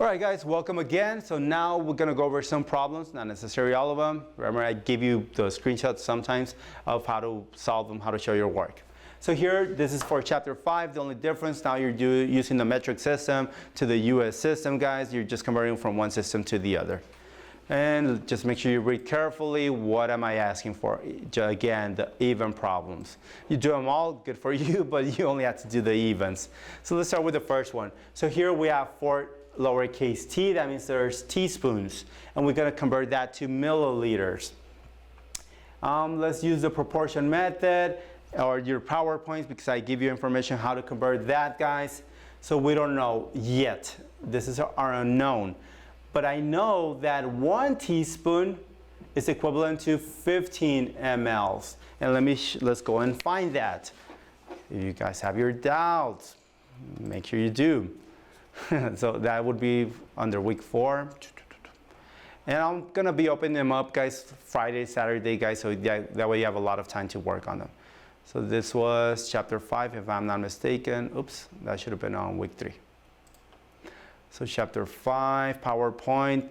All right, guys, welcome again. So now we're gonna go over some problems, not necessarily all of them. Remember, I give you the screenshots sometimes of how to solve them, how to show your work. So here, this is for chapter 5. The only difference, now you're using the metric system to the US system, guys. You're just converting from one system to the other. And just make sure you read carefully, what am I asking for? Again, the even problems. You do them all, good for you, but you only have to do the evens. So let's start with the first one. So here we have 4 lowercase t, that means there's teaspoons. And we're gonna convert that to milliliters. Let's use the proportion method or your PowerPoints because I give you information how to convert that, guys. So we don't know yet. This is our unknown. But I know that 1 teaspoon is equivalent to 15 mLs. And let's go and find that. If you guys have your doubts, make sure you do. So that would be under week 4. And I'm gonna be opening them up, guys, Friday, Saturday, guys, so that way you have a lot of time to work on them. So this was chapter 5, if I'm not mistaken. Oops, that should have been on week 3. So chapter 5, PowerPoint,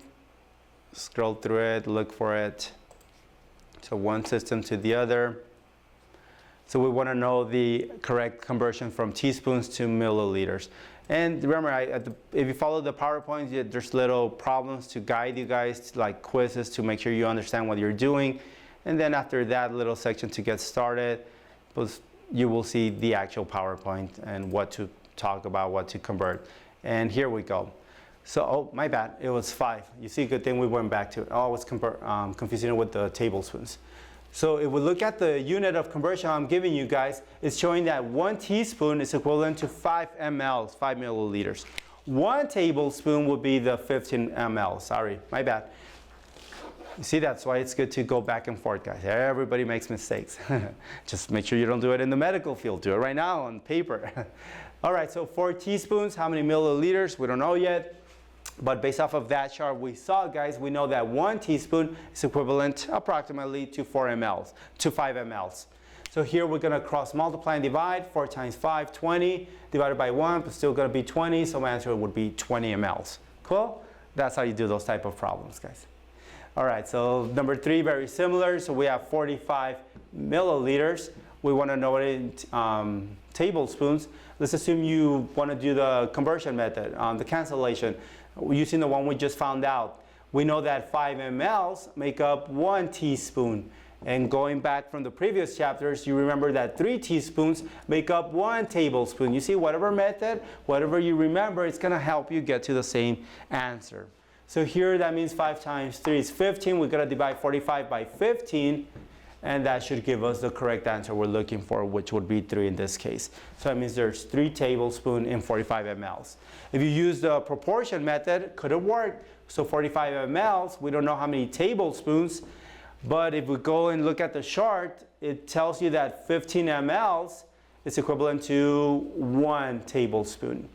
scroll through it, look for it. So one system to the other. So we want to know the correct conversion from teaspoons to milliliters. And remember, if you follow the PowerPoint, there's little problems to guide you guys, like quizzes to make sure you understand what you're doing. And then after that little section to get started, you will see the actual PowerPoint and what to talk about, what to convert. And here we go. So, oh, my bad, it was 5. You see, good thing we went back to it. Oh, I was confusing it with the tablespoons. So if we look at the unit of conversion I'm giving you guys, it's showing that 1 teaspoon is equivalent to 5 mLs, 5 milliliters. 1 tablespoon would be the 15 mL. Sorry, my bad. You see, that's why it's good to go back and forth, guys. Everybody makes mistakes. Just make sure you don't do it in the medical field. Do it right now on paper. All right, so 4 teaspoons, how many milliliters? We don't know yet. But based off of that chart we saw, guys, we know that 1 teaspoon is equivalent approximately to 4 mLs, to 5 mLs. So here we're going to cross multiply and divide. 4 times 5, 20, divided by 1, but still going to be 20, so my answer would be 20 mLs. Cool? That's how you do those type of problems, guys. All right, so number 3, very similar. So we have 45 milliliters. We want to know it in tablespoons. Let's assume you want to do the conversion method, the cancellation. Using the one we just found out, we know that 5 mLs make up 1 teaspoon. And going back from the previous chapters, you remember that 3 teaspoons make up 1 tablespoon. You see, whatever method, whatever you remember, it's going to help you get to the same answer. So here, that means 5 times 3 is 15. We're going to divide 45 by 15. And that should give us the correct answer we're looking for, which would be 3 in this case. So that means there's 3 tablespoons in 45 mLs. If you use the proportion method, could have worked. So 45 mLs, we don't know how many tablespoons, but if we go and look at the chart, it tells you that 15 mLs is equivalent to 1 tablespoon.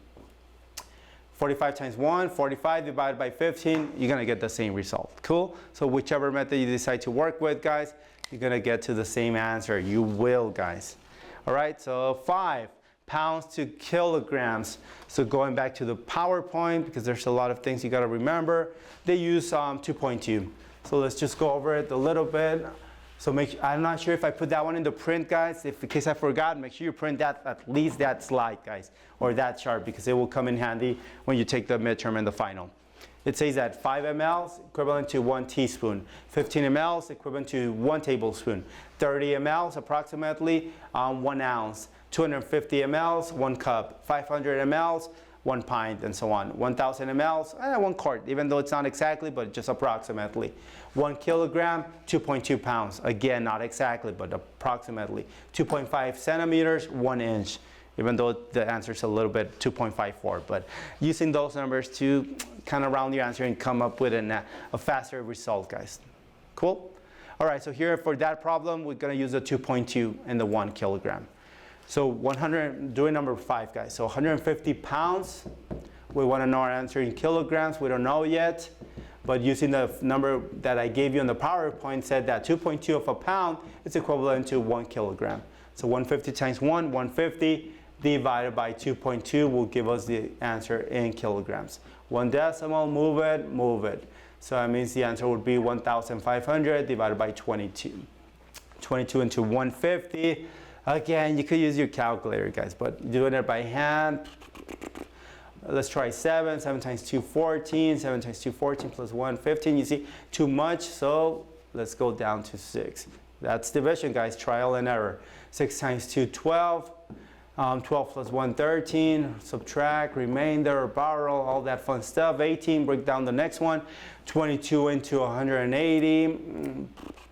45 times 1, 45 divided by 15, you're gonna get the same result. Cool? So whichever method you decide to work with, guys, you're gonna get to the same answer. You will, guys. All right, so 5 pounds to kilograms. So going back to the PowerPoint, because there's a lot of things you gotta remember, they use 2.2. So let's just go over it a little bit. So I'm not sure if I put that one in the print, guys. If in case I forgot, make sure you print that, at least that slide, guys, or that chart, because it will come in handy when you take the midterm and the final. It says that 5 mLs equivalent to 1 teaspoon, 15 mLs equivalent to 1 tablespoon, 30 mLs approximately 1 ounce, 250 mLs 1 cup, 500 mLs 1 pint, and so on. 1,000 mLs 1 quart, even though it's not exactly, but just approximately. 1 kilogram, 2.2 pounds. Again, not exactly, but approximately. 2.5 centimeters, 1 inch. Even though the answer is a little bit 2.54, but using those numbers to kind of round your answer and come up with a faster result, guys. Cool? All right, so here for that problem, we're gonna use the 2.2 and the 1 kilogram. So 100, doing number 5, guys. So 150 pounds, we wanna know our answer in kilograms, we don't know yet, but using the number that I gave you on the PowerPoint said that 2.2 of a pound is equivalent to 1 kilogram. So 150 times 1, 150. divided by 2.2 will give us the answer in kilograms. 1 decimal, move it, move it. So that means the answer would be 1,500 divided by 22. 22 into 150. Again, you could use your calculator, guys, but doing it by hand. Let's try 7. 7 times 2, 14. 7 times 2, 14 plus 1, 15. You see, too much, so let's go down to 6. That's division, guys, trial and error. 6 times 2, 12. 12 plus 1, 13. Subtract, remainder, borrow, all that fun stuff. 18, break down the next one. 22 into 180.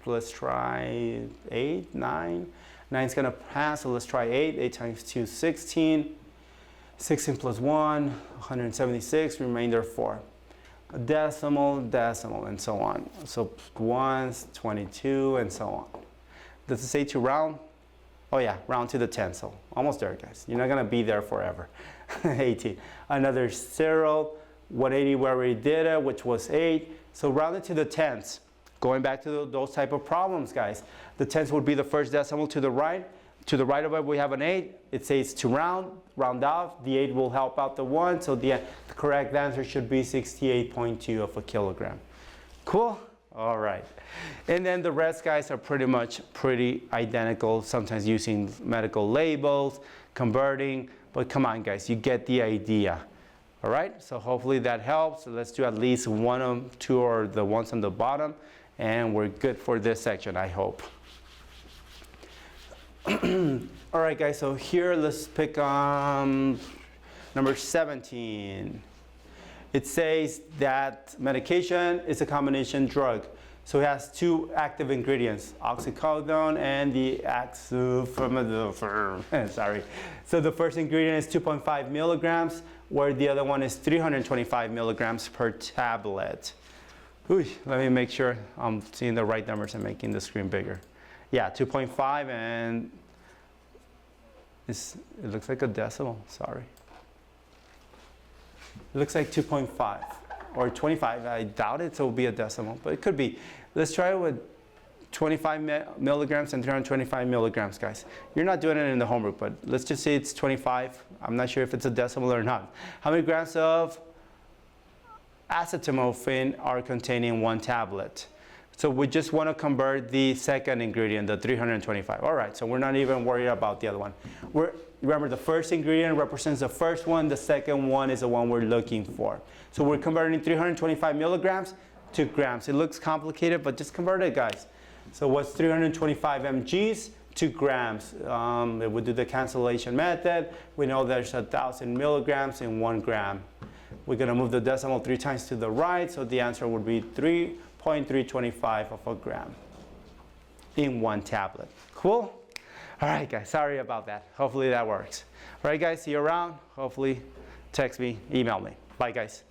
Let's try 8, 9. 9 is going to pass, so let's try 8. 8 times 2, 16. 16 plus 1, 176, remainder 4. A decimal, decimal, and so on. So 1s, 22, and so on. Does it say to round? Oh yeah, round to the 10, so almost there, guys. You're not going to be there forever. 18. Another 0, 180, we already did it, which was 8. So round it to the tens. Going back to those type of problems, guys. The tens would be the first decimal to the right. To the right of it, we have an 8. It says to round off. The 8 will help out the 1, so the correct answer should be 68.2 of a kilogram. Cool? All right. And then the rest, guys, are pretty identical, sometimes using medical labels, converting, but come on, guys, you get the idea. All right, so hopefully that helps. So let's do at least 1 or 2 or the ones on the bottom, and we're good for this section, I hope. All right, guys, so here let's pick number 17. It says that medication is a combination drug. So it has 2 active ingredients, oxycodone and the sorry. So the first ingredient is 2.5 milligrams, where the other one is 325 milligrams per tablet. Ooh, let me make sure I'm seeing the right numbers and making the screen bigger. Yeah, 2.5, and it looks like a decimal, sorry. It looks like 2.5 or 25. I doubt it, so it will be a decimal, but it could be. Let's try it with 25 milligrams and 325 milligrams, guys. You're not doing it in the homework, but let's just say it's 25. I'm not sure if it's a decimal or not. How many grams of acetaminophen are contained in 1 tablet? So we just want to convert the second ingredient, the 325. All right, so we're not even worried about the other one. Remember, the first ingredient represents the first one. The second one is the one we're looking for. So we're converting 325 milligrams to grams. It looks complicated, but just convert it, guys. So what's 325 mgs to grams? If we do the cancellation method, we know there's 1,000 milligrams in 1 gram. We're going to move the decimal 3 times to the right, so the answer would be 3.325 of a gram in 1 tablet. Cool? All right, guys, sorry about that. Hopefully that works. All right, guys, see you around. Hopefully text me, email me. Bye, guys.